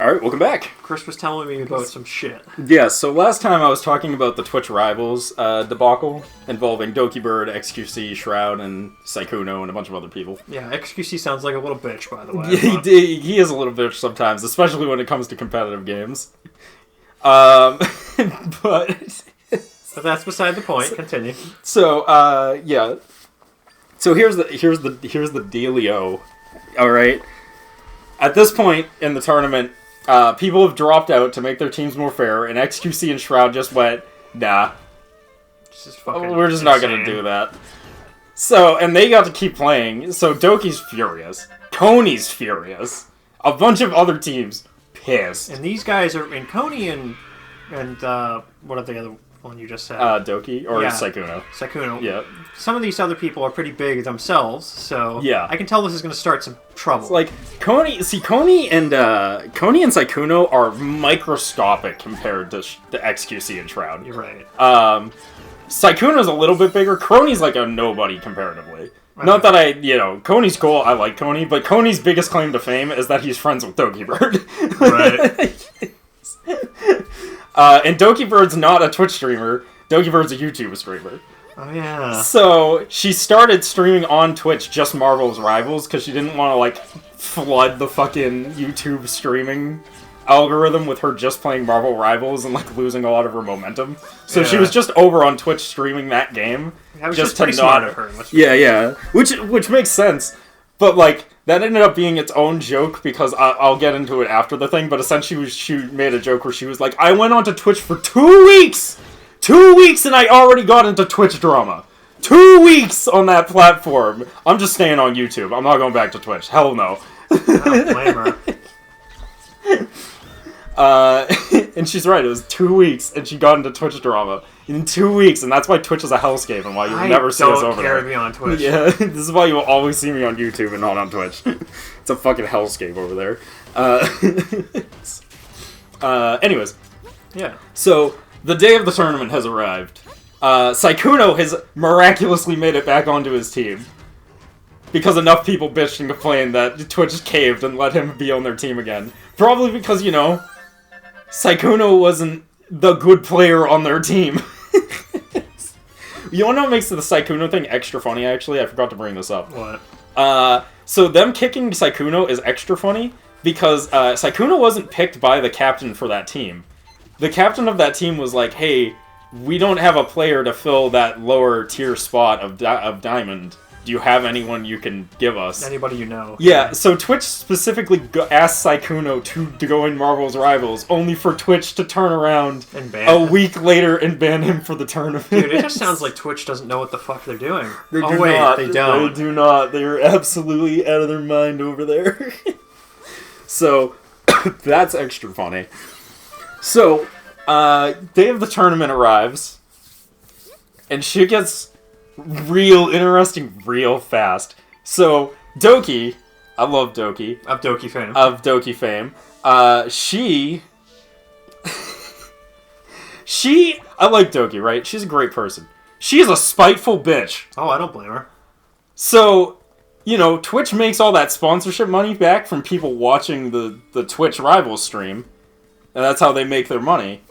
Alright, welcome back. Chris was telling me about some shit. Yeah, so last time I was talking about the Twitch Rivals debacle involving Dokibird, XQC, Shroud, and Sykkuno, and a bunch of other people. Yeah, XQC sounds like a little bitch, by the way. Yeah, he is a little bitch sometimes, especially when it comes to competitive games. But that's beside the point. Continue. So, yeah. So here's the dealio. Alright. At this point in the tournament, people have dropped out to make their teams more fair, and XQC and Shroud just went, nah. We're just not going to do that. So, and they got to keep playing, so Doki's furious. Koni's furious. A bunch of other teams pissed. And these guys are, and Koni and what are the other one you just said? Doki, or Sykkuno. Sykkuno. Yeah. Some of these other people are pretty big themselves, so yeah. I can tell this is going to start some trouble. It's like, Koni and Sykkuno are microscopic compared to the XQC and Shroud. You're right. Sykkuno's a little bit bigger. Koni's like a nobody comparatively. Okay. Not that Koni's cool, I like Koni, but Koni's biggest claim to fame is that he's friends with Dokibird. Right. And Dokibird's not a Twitch streamer. Dokibird's a YouTube streamer. Oh, yeah. So, she started streaming on Twitch just Marvel's Rivals, because she didn't want to, like, flood the fucking YouTube streaming algorithm with her just playing Marvel Rivals and, like, losing a lot of her momentum. So she was just over on Twitch streaming that game. That was just pretty smart of her. Yeah. Which makes sense. But, like, that ended up being its own joke, because I'll get into it after the thing, but essentially she made a joke where she was like, I went onto Twitch for 2 weeks! 2 weeks and I already got into Twitch drama. 2 weeks on that platform. I'm just staying on YouTube. I'm not going back to Twitch. Hell no. I don't blame her. And she's right, it was 2 weeks and she got into Twitch drama. In 2 weeks, and that's why Twitch is a hellscape and why you'll never see us over there. I don't care to be on Twitch. Yeah, this is why you will always see me on YouTube and not on Twitch. It's a fucking hellscape over there. Anyways. Yeah. So, the day of the tournament has arrived. Sykkuno has miraculously made it back onto his team. Because enough people bitched and complained that Twitch caved and let him be on their team again. Probably because, Sykkuno wasn't the good player on their team. You want to know what makes the Sykkuno thing extra funny, actually? I forgot to bring this up. What? So them kicking Sykkuno is extra funny because Sykkuno wasn't picked by the captain for that team. The captain of that team was like, hey, we don't have a player to fill that lower tier spot of Diamond. Do you have anyone you can give us? Anybody you know. Yeah, so Twitch specifically asked Sykkuno to go in Marvel's Rivals, only for Twitch to turn around and ban him. Week later and ban him for the tournament. Dude, it just sounds like Twitch doesn't know what the fuck they're doing. They don't. They do not. They're absolutely out of their mind over there. So, that's extra funny. So, day of the tournament arrives, and shit gets real interesting real fast. So, Doki, I love Doki. Of Doki fame. I like Doki, right? She's a great person. She is a spiteful bitch. Oh, I don't blame her. So, Twitch makes all that sponsorship money back from people watching the Twitch Rivals stream. And that's how they make their money.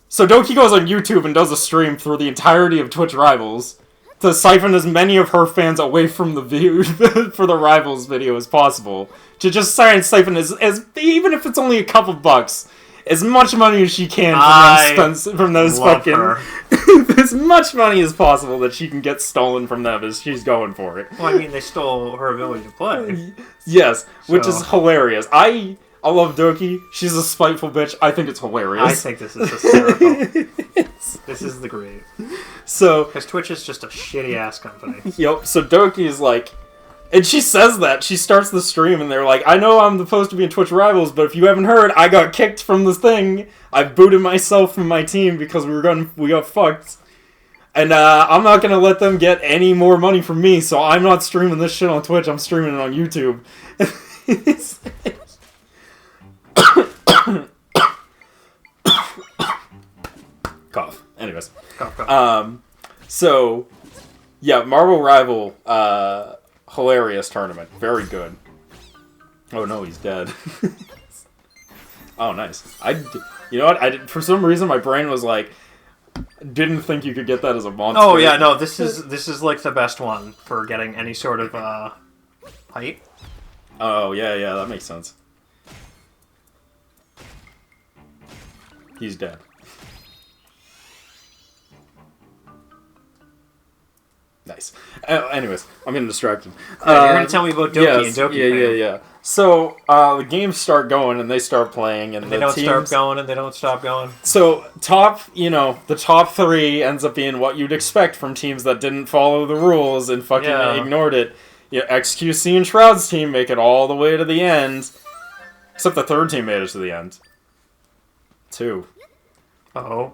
So Doki goes on YouTube and does a stream through the entirety of Twitch Rivals to siphon as many of her fans away from the view for the Rivals video as possible. To just try and siphon as even if it's only a couple bucks, as much money as she can from those fucking as much money as possible that she can get stolen from them as she's going for it. Well, I mean, they stole her ability to play. Yes, which is hilarious. I love Doki. She's a spiteful bitch. I think it's hilarious. I think this is hysterical. This is the great. So, because Twitch is just a shitty ass company. Yep. So Doki is like, and she says that she starts the stream, and they're like, "I know I'm supposed to be in Twitch Rivals, but if you haven't heard, I got kicked from this thing. I booted myself from my team because we got fucked, and I'm not gonna let them get any more money from me. So I'm not streaming this shit on Twitch. I'm streaming it on YouTube." Cough. Anyways. Cough. So, yeah, Marvel Rival, hilarious tournament. Very good. Oh no, he's dead. Oh, nice. You know what? For some reason, my brain was like, didn't think you could get that as a monster. Oh yeah, no, this is like the best one for getting any sort of height. Oh yeah, that makes sense. He's dead. Nice. Anyways, I'm getting distracted. Yeah, you're gonna tell me about Doki yes, and Doki. Yeah. So the games start going and they start playing and they don't start going and they don't stop going. So the top 3 ends up being what you'd expect from teams that didn't follow the rules and fucking ignored it. Yeah, XQC and Shroud's team make it all the way to the end, except the third team made it to the end. 2. Oh.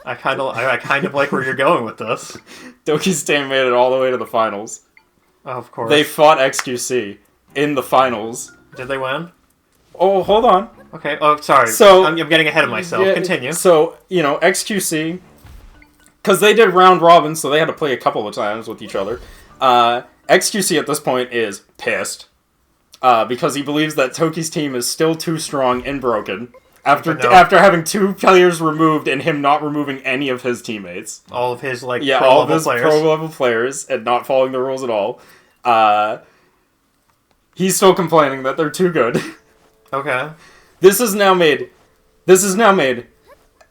I kind of like where you're going with this. Doki's team made it all the way to the finals. Oh, of course. They fought XQC in the finals. Did they win? Oh, hold on. Okay. Oh, sorry. So I'm getting ahead of myself. Yeah, Continue. So, XQC, because they did round robin, so they had to play a couple of times with each other. XQC at this point is pissed because he believes that Toki's team is still too strong and broken. After having 2 players removed and him not removing any of his teammates. All of his, pro level players and not following the rules at all. He's still complaining that they're too good. Okay. This is now made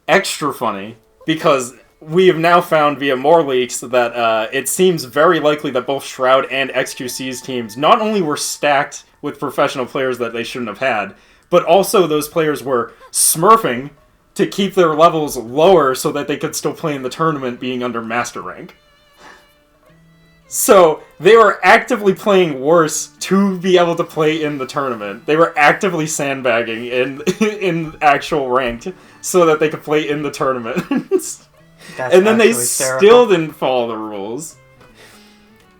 extra funny because we have now found via more leaks that it seems very likely that both Shroud and XQC's teams not only were stacked with professional players that they shouldn't have had, but also those players were smurfing to keep their levels lower so that they could still play in the tournament being under master rank. So, they were actively playing worse to be able to play in the tournament. They were actively sandbagging in actual ranked so that they could play in the tournament. And then they still didn't follow the rules.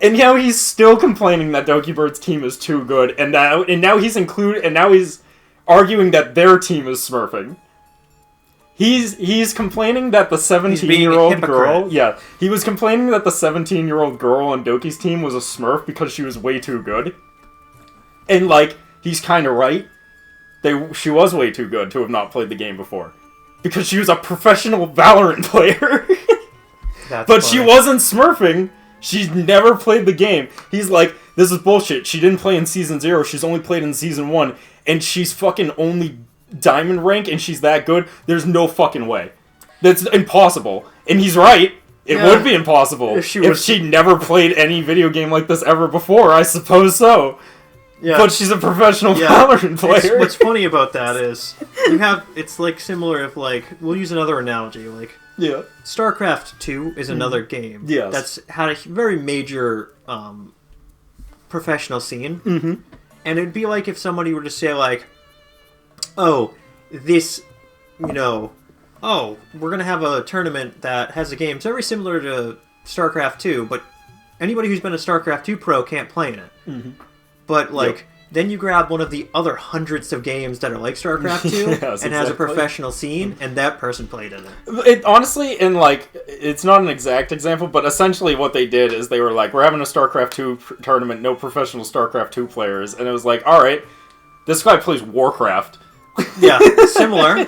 And now he's still complaining that Dokibird's team is too good, and now he's arguing that their team is smurfing. He's complaining that the 17-year-old girl... Yeah, he was complaining that the 17-year-old girl on Doki's team was a smurf because she was way too good. And, he's kind of right. She was way too good to have not played the game before. Because she was a professional Valorant player. But she wasn't smurfing. She's never played the game. He's like, this is bullshit. She didn't play in Season 0. She's only played in Season 1. And she's fucking only diamond rank and she's that good. There's no fucking way. That's impossible. And he's right. It would be impossible. If she never played any video game like this ever before, I suppose so. Yeah. But she's a professional Valorant player. What's funny about that is, it's similar if we'll use another analogy, StarCraft 2 is another game that's had a very major professional scene. Mm-hmm. And it'd be like if somebody were to say, oh, this, we're going to have a tournament that has a game. It's very similar to StarCraft 2, but anybody who's been a StarCraft 2 pro can't play in it. Mm-hmm. But, then you grab one of the other hundreds of games that are like StarCraft 2 and has a professional scene, and that person played in it. Honestly, it's not an exact example, but essentially what they did is they were like, we're having a StarCraft 2 tournament, no professional StarCraft 2 players, and it was like, alright, this guy plays Warcraft. Yeah, similar.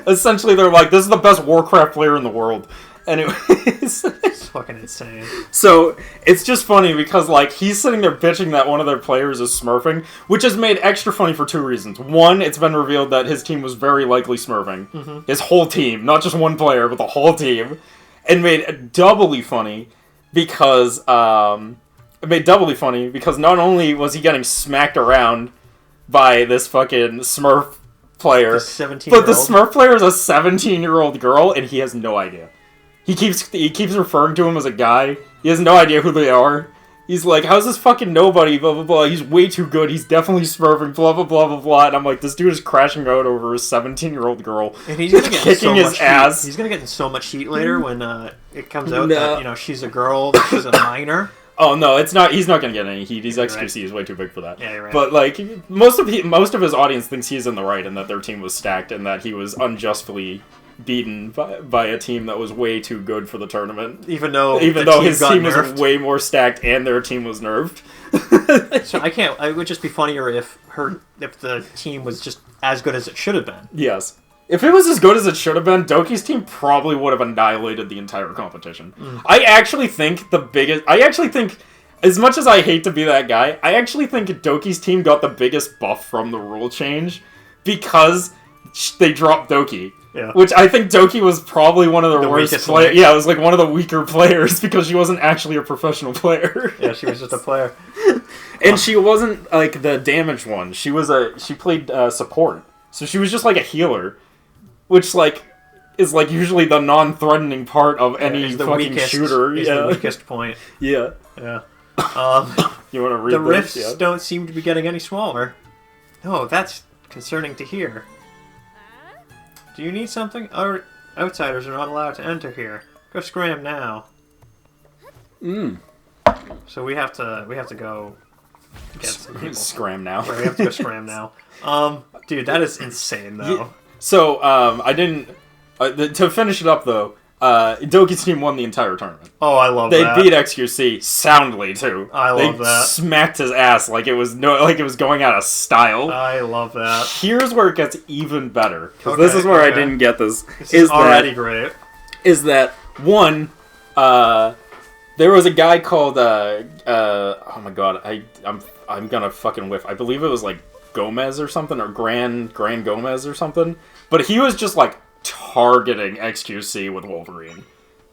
Essentially, they're like, this is the best Warcraft player in the world. Anyways. It's fucking insane. So, it's just funny because, he's sitting there bitching that one of their players is smurfing, which is made extra funny for 2 reasons. One, it's been revealed that his team was very likely smurfing. Mm-hmm. His whole team. Not just one player, but the whole team. And made doubly funny because, not only was he getting smacked around by this fucking smurf player, but the smurf player is a 17-year-old girl, and he has no idea. He keeps referring to him as a guy. He has no idea who they are. He's like, how's this fucking nobody, blah, blah, blah. He's way too good. He's definitely smurfing, blah, blah, blah, blah, blah. And I'm like, this dude is crashing out over a 17-year-old girl. And he's gonna get kicking his ass. He's gonna get in so much heat later when it comes out that, she's a girl, she's a minor. Oh, no, it's not. He's not gonna get any heat. He's XQC. Right. He's way too big for that. Yeah, you're right. But, most of his audience thinks he's in the right and that their team was stacked and that he was unjustly beaten by a team that was way too good for the tournament. Even though his team nerfed. was way more stacked and their team was nerfed. So it would just be funnier if the team was just as good as it should have been. Yes. If it was as good as it should have been, Doki's team probably would have annihilated the entire competition. I actually think as much as I hate to be that guy, I actually think Doki's team got the biggest buff from the rule change because they dropped Doki. Yeah. Which I think Doki was probably one of the worst players. Yeah, it was like one of the weaker players because she wasn't actually a professional player. Yeah, she was just a player. And she wasn't like the damaged one. She played support. So she was just like a healer. Which, like, is, like, usually the non-threatening part of any fucking shooter. Is the weakest point. Yeah. Yeah. You want to read the this? rifts don't seem to be getting any smaller. Oh, that's concerning to hear. Do you need something? Our outsiders are not allowed to enter here. Go scram now. So we have to go get some people. Scram now. Yeah, we have to go scram now. Dude, that is insane though. Yeah. So, I didn't... to finish it up, though, Doki's team won the entire tournament. Oh, I love that. They beat XQC soundly, too. I love that. They smacked his ass like it was going out of style. I love that. Here's where it gets even better. Because this is where I didn't get this. This is already great. Is that, one, there was a guy called, oh my god, I'm gonna fucking whiff. I believe it was, like, Gomez or something, or Gran Gomez or something, but he was just like targeting XQC with Wolverine.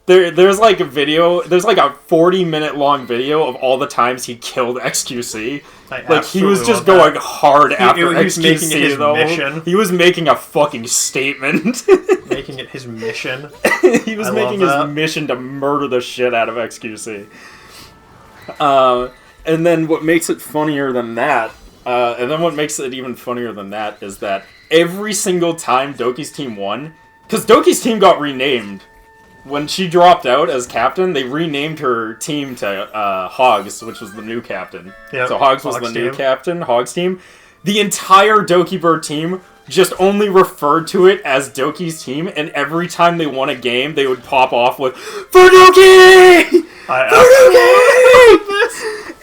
There's like a video, there's like a 40-minute long video of all the times he killed XQC. Like he was just going hard after XQC. He was making it his mission. He was making a fucking statement. Making it his mission. He was making his mission to murder the shit out of XQC. And then what makes it funnier than that is that every single time Doki's team won, because Doki's team got renamed. When she dropped out as captain, they renamed her team to Hogs, which was the new captain. Yep. So Hogs was the new captain, Hogs team. The entire Dokibird team just only referred to it as Doki's team, and every time they won a game, they would pop off with, "For Doki! For Doki!"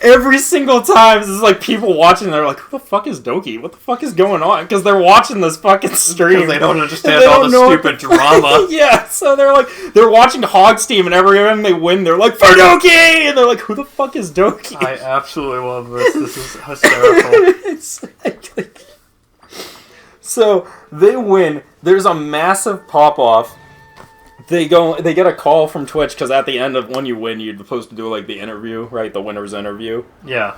Every single time, this is like people watching, they're like, "Who the fuck is Doki? What the fuck is going on?" Because they're watching this fucking stream. Because they don't understand all the stupid drama. Yeah, so they're watching Hog's team, and every time they win, they're like, "For Doki!" And they're like, "Who the fuck is Doki?" I absolutely love this. This is hysterical. So, they win. There's a massive pop-off. They get a call from Twitch, because at the end of when you win, you're supposed to do, like, the interview, right? The winner's interview. Yeah.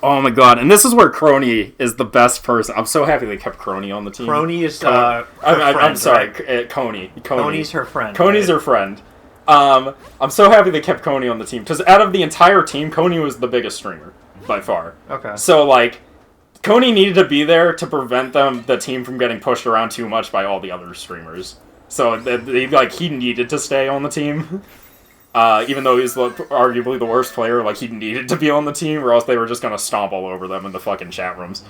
Oh my god, and this is where Crony is the best person. I'm so happy they kept Crony on the team. Crony is I'm sorry, right? Coney. Coney's her friend. Coney's her friend. I'm so happy they kept Coney on the team, because out of the entire team, Coney was the biggest streamer, by far. Okay. So, like, Coney needed to be there to prevent the team from getting pushed around too much by all the other streamers. So, he needed to stay on the team. Even though he's arguably the worst player, like, he needed to be on the team, or else they were just gonna stomp all over them in the fucking chat rooms.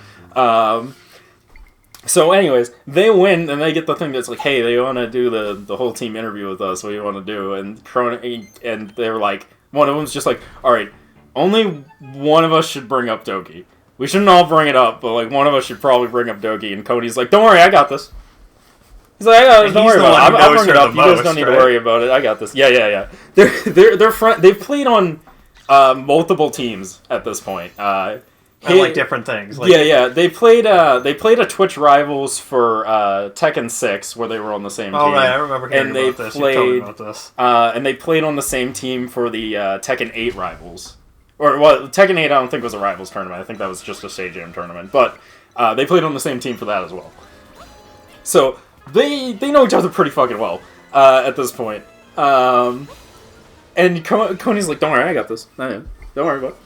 So, anyways, they win, and they get the thing that's like, "Hey, they want to do the whole team interview with us, what do you want to do?" And they're like, one of them's just like, "Alright, only one of us should bring up Doki. We shouldn't all bring it up, but, like, one of us should probably bring up Doki." And Cody's like, "Don't worry, I got this." He's like, "Don't worry about it. I'll bring it up. You guys don't need to worry about it. I got this." Yeah. They're they've played on multiple teams at this point. Like different things. Like, yeah. They played a Twitch Rivals for Tekken 6 where they were on the same team. Oh right, I remember hearing about this. You told me about this. And they played on the same team for the Tekken 8 Rivals. Tekken 8 I don't think was a Rivals tournament. I think that was just a Stage Jam tournament. But they played on the same team for that as well. So they know each other pretty fucking well at this point. And Coney's like, "Don't worry, I got this. Don't worry about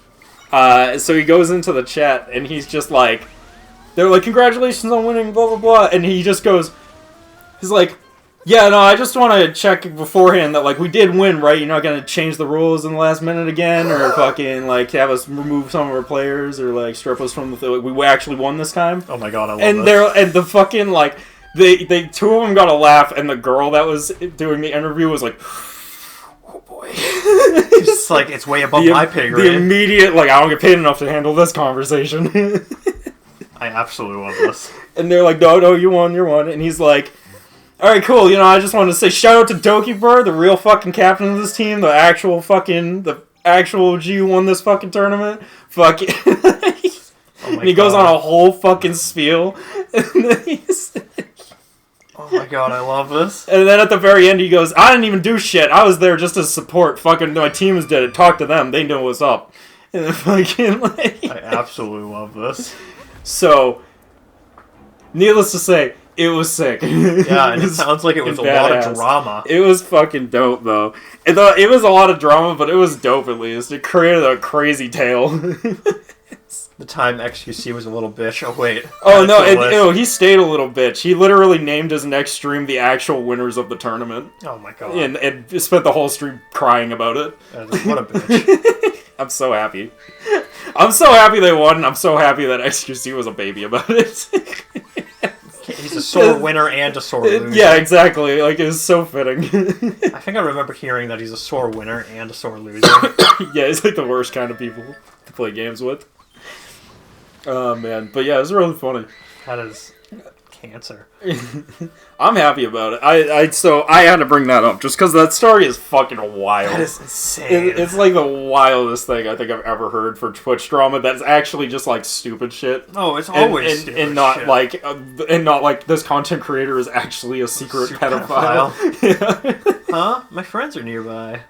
it." So he goes into the chat, and he's just like, they're like, "Congratulations on winning, blah, blah, blah." And he just goes, he's like, "Yeah, no, I just want to check beforehand that, like, we did win, right? You're not going to change the rules in the last minute again, or fucking, like, have us remove some of our players, or, like, strip us from the... Like, we actually won this time." Oh my god, I love and this. And the fucking, like... they two of them got a laugh, and the girl that was doing the interview was like, "Oh boy." It's like it's way above my pay grade. The immediate I don't get paid enough to handle this conversation. I absolutely love this. And they're like, no, you won, and he's like, all right, cool. I just wanted to say shout out to Dokibird, the real fucking captain of this team, the actual G who won this fucking tournament. Fuck it. And he goes on a whole fucking spiel. And then oh my god, I love this. And then at the very end he goes, I didn't even do shit. I was there just to support. Fucking my teams did it. Talk to them. They know what's up. And then fucking I absolutely love this. So, needless to say, it was sick. Yeah, and it sounds like it was a lot of drama. It was fucking dope, though. It was a lot of drama, but it was dope at least. It created a crazy tale. The time XQC was a little bitch. Oh, wait. Oh, no, he stayed a little bitch. He literally named his next stream the actual winners of the tournament. Oh, my god. And spent the whole stream crying about it. What a bitch. I'm so happy. I'm so happy they won, and I'm so happy that XQC was a baby about it. He's a sore winner and a sore loser. Yeah, exactly. It's so fitting. I think I remember hearing that he's a sore winner and a sore loser. Yeah, he's the worst kind of people to play games with. Oh, man. But yeah, it was really funny. That is cancer. I'm happy about it. So I had to bring that up just because that story is fucking wild. That is insane. It's like the wildest thing I think I've ever heard for Twitch drama. That's actually just stupid shit. Oh, it's always stupid and not shit. And not this content creator is actually a secret pedophile. Yeah. Huh? My friends are nearby.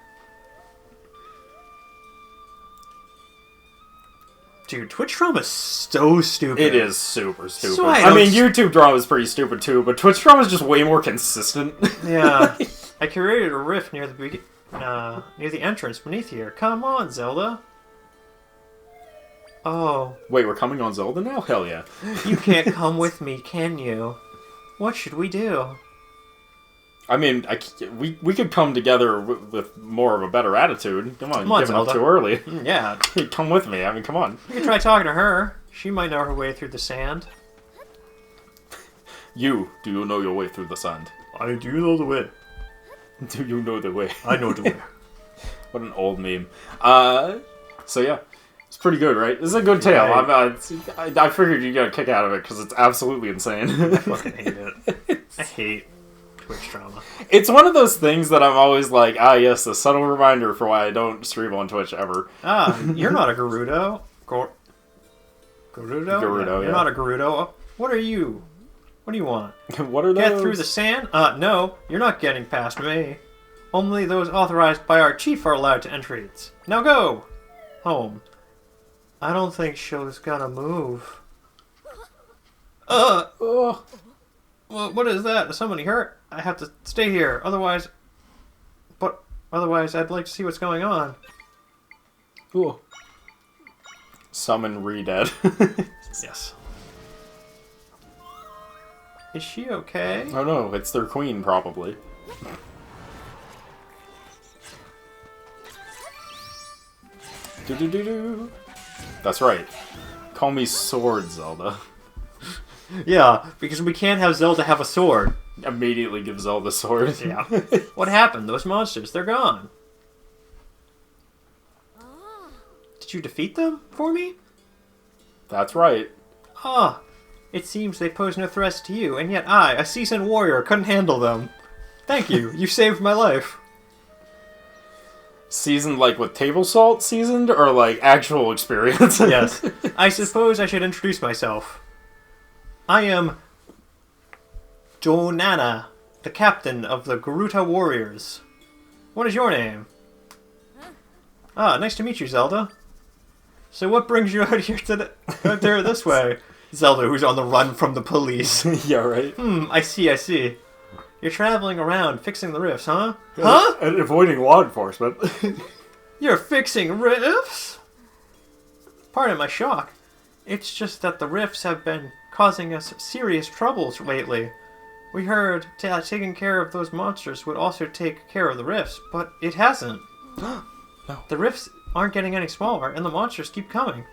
Dude, Twitch drama is so stupid. It is super stupid. So I mean, YouTube drama is pretty stupid too, but Twitch drama is just way more consistent. Yeah. I created a rift near the entrance beneath here. Come on, Zelda. Oh. Wait, we're coming on Zelda now? Hell yeah. You can't come with me, can you? What should we do? I mean, we could come together with more of a better attitude. Come on, giving Zelda. up too early. Yeah. Come with me. I mean, come on. You can try talking to her. She might know her way through the sand. Do you know your way through the sand? I do know the way. Do you know the way? I know the way. What an old meme. So yeah. It's pretty good, right? This is a good tale. Right. I figured you'd get a kick out of it because it's absolutely insane. I fucking hate it. I hate Twitch drama. It's one of those things that I'm always like, yes, a subtle reminder for why I don't stream on Twitch ever. You're not a Gerudo. Gerudo? Gerudo, You're not a Gerudo. What are you? What do you want? What are those? Get through the sand? No, you're not getting past me. Only those authorized by our chief are allowed to enter it. Now go! Home. I don't think Show's gonna move. Well, what is that? Is somebody hurt? I have to stay here. Otherwise, I'd like to see what's going on. Cool. Summon Re-Dead. Yes. Is she okay? Oh no, it's their queen, probably. Do-do-do-do. That's right. Call me Sword Zelda. Yeah, because we can't have Zelda have a sword. Immediately give Zelda sword. Yeah. What happened? Those monsters, they're gone. Did you defeat them for me? That's right. Ah, it seems they pose no threats to you, and yet I, a seasoned warrior, couldn't handle them. Thank you. You saved my life. Seasoned with table salt seasoned, or actual experience? Yes. I suppose I should introduce myself. I am Jonana, the captain of the Garuta Warriors. What is your name? Ah, nice to meet you, Zelda. So what brings you out here out there this way? Zelda, who's on the run from the police. Yeah, right. I see. You're traveling around fixing the rifts, huh? Huh? And avoiding law enforcement. You're fixing rifts? Pardon my shock. It's just that the rifts have been causing us serious troubles lately. We heard taking care of those monsters would also take care of the rifts, but it hasn't. No. The rifts aren't getting any smaller, and the monsters keep coming.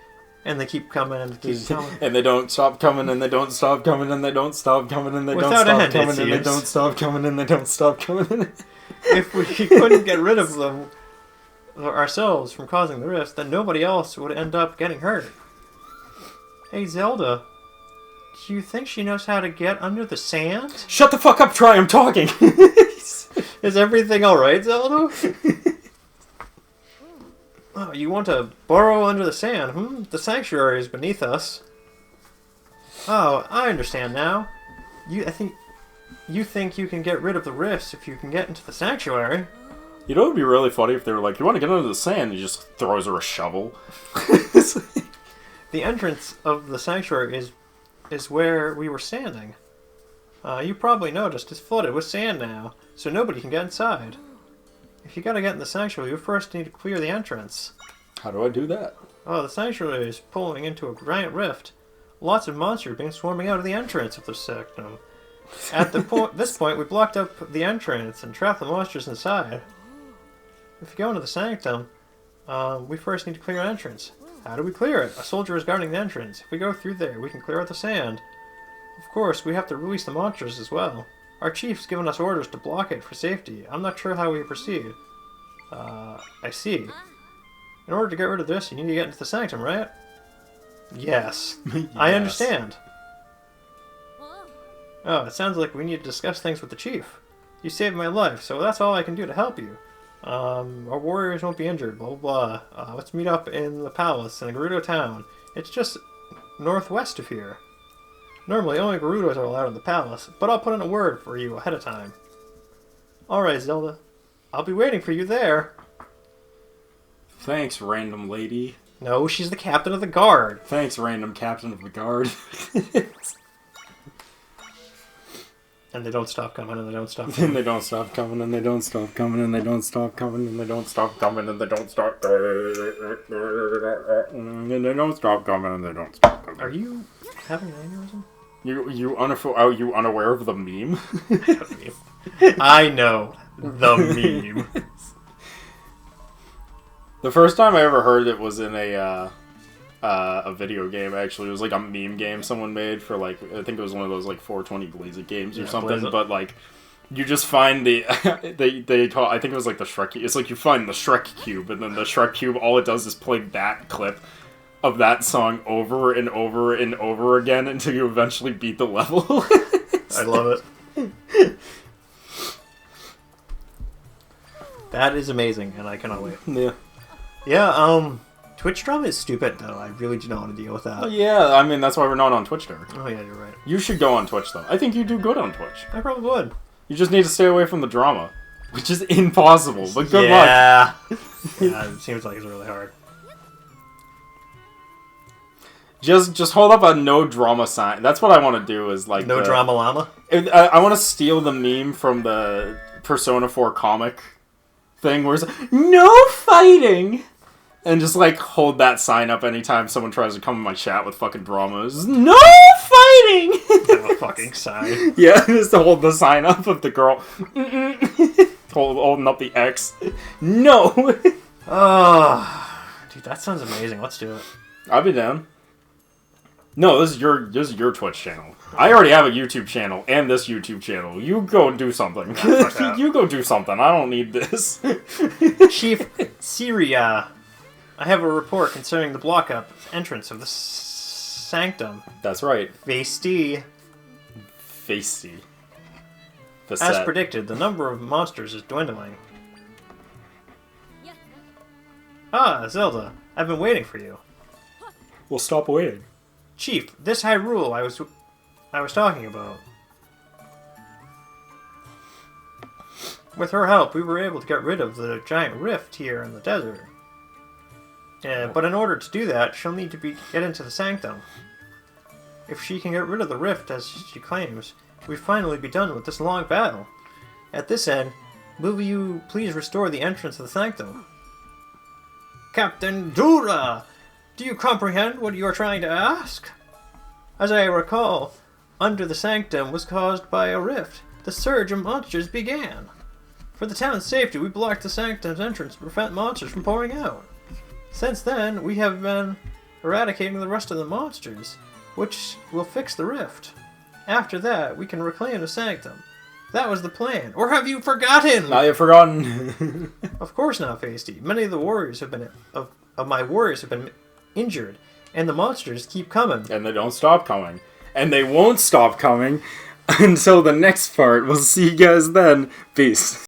And they keep coming and keep coming. And they don't stop coming, and they don't stop coming, and they don't stop coming, and they don't Without stop end, coming, it and they seems. don't stop coming, and they don't stop coming. If we couldn't get rid of them ourselves from causing the rifts, then nobody else would end up getting hurt. Hey, Zelda, do you think she knows how to get under the sand? Shut the fuck up, Try, I'm talking! Is everything alright, Zelda? Oh, you want to burrow under the sand, The sanctuary is beneath us. Oh, I understand now. You think you can get rid of the rifts if you can get into the sanctuary. You know, it would be really funny if they were like, you want to get under the sand, and he just throws her a shovel. The entrance of the sanctuary is where we were standing. You probably noticed it's flooded with sand now, so nobody can get inside. If you gotta get in the sanctuary, you first need to clear the entrance. How do I do that? Oh, the sanctuary is pulling into a giant rift. Lots of monsters being swarming out of the entrance of the sanctum. At this point, we blocked up the entrance and trapped the monsters inside. If you go into the sanctum, we first need to clear an entrance. How do we clear it? A soldier is guarding the entrance. If we go through there, we can clear out the sand. Of course, we have to release the monsters as well. Our chief's given us orders to block it for safety. I'm not sure how we proceed. I see. In order to get rid of this, you need to get into the sanctum, right? Yes. Yes. I understand. Oh, it sounds like we need to discuss things with the chief. You saved my life, so that's all I can do to help you. Our warriors won't be injured, blah blah blah. Let's meet up in the palace in the Gerudo town. It's just northwest of here. Normally, only Gerudos are allowed in the palace, but I'll put in a word for you ahead of time. Alright, Zelda. I'll be waiting for you there. Thanks, random lady. No, she's the captain of the guard. Thanks, random captain of the guard. And they don't stop coming, and they don't stop And coming. they don't stop coming, and they don't stop coming, and they don't stop coming, and they don't stop coming, and they don't stop coming, and they don't stop coming, and they don't stop coming. Are you having an aneurysm? You unaware of the meme? I know the meme. The first time I ever heard it was in a video game. Actually, it was like a meme game someone made for like, I think it was one of those like 420 Blaze games or something. Blaze It. But like, you just find the they call, I think it was like the Shrek. It's like you find the Shrek cube, and then the Shrek cube, all it does is play that clip of that song over and over and over again until you eventually beat the level. I love it. That is amazing, and I cannot wait. Yeah. Yeah, Twitch drama is stupid, though. I really do not want to deal with that. Oh, yeah, I mean, that's why we're not on Twitch, Derek. Oh, yeah, you're right. You should go on Twitch, though. I think you do good on Twitch. I probably would. You just need to stay away from the drama, which is impossible, but good luck. Yeah, it seems like it's really hard. Just hold up a no drama sign. That's what I want to do. Is like No drama llama? I want to steal the meme from the Persona 4 comic thing, where it's like, no fighting, and just like hold that sign up anytime someone tries to come in my chat with fucking dramas. No fighting. Have a fucking sign. Yeah, just to hold the sign up of the girl holding up the X. No. Oh, dude, that sounds amazing. Let's do it. I'll be down. No, this is your Twitch channel. I already have a YouTube channel and this YouTube channel. You go do something. You go do something. I don't need this. Chief Syria, I have a report concerning the block-up entrance of the sanctum. That's right. Facey. As predicted, the number of monsters is dwindling. Ah, Zelda, I've been waiting for you. We'll stop waiting. Chief, this Hyrule I was talking about. With her help, we were able to get rid of the giant rift here in the desert. But in order to do that, she'll need to get into the sanctum. If she can get rid of the rift, as she claims, we'd finally be done with this long battle. At this end, will you please restore the entrance of the sanctum? Captain Dura! Do you comprehend what you are trying to ask? As I recall, under the sanctum was caused by a rift. The surge of monsters began. For the town's safety, we blocked the sanctum's entrance to prevent monsters from pouring out. Since then, we have been eradicating the rest of the monsters, which will fix the rift. After that, we can reclaim the sanctum. That was the plan. Or have you forgotten? Now you've forgotten. Of course not, Pasty. Many of the warriors have been of my warriors have been injured, and the monsters keep coming. And they don't stop coming. And they won't stop coming until the next part. We'll see you guys then. Peace.